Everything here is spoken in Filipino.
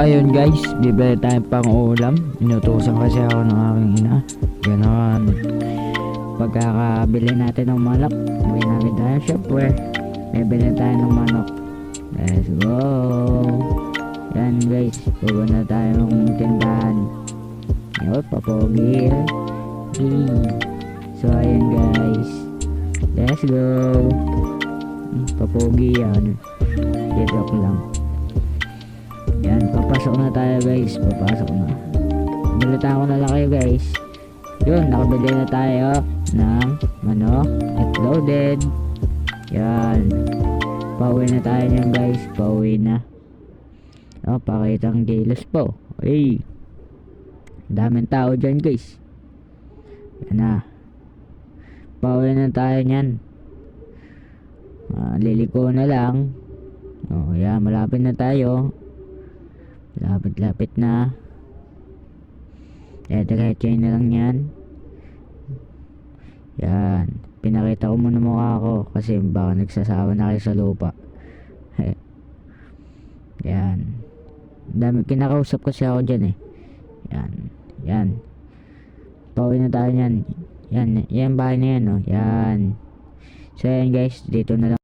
Ayun guys, bibili tayo pang ulam. Inutusan kasi ako ng aking ina. Ganon. Pagkakabili natin ng manok, uwi namin tayo. Syempre, bibili tayo ng manok. Let's go. Yan guys, pupunta tayo ng tindahan. Yun, papogi. So ayun guys, let's go. Papogi yan. Joke lang. Yan, papasok na tayo guys. Papasok na. Balitaan ko na lang kayo guys. Yun, nakabili na tayo ng manok. Loaded. Yan. Pauwi na tayo niyan guys. Pauwi na. Oh, pakitang gilos po. Ay. Daming tao dyan guys. Yan na. Pauwi na tayo niyan. Liliko na lang. Oh, yan. Malapit na tayo. Lapit na. Diretso na lang yan. Yan. Pinakita ko muna mukha ko kasi baka nagsasawa na kayo sa lupa. Yan. Dami kinakausap kasi ako dyan eh. Yan. Pauwi na tayo yan. Yan bahay na yan oh. Yan. So yan guys, dito na lang.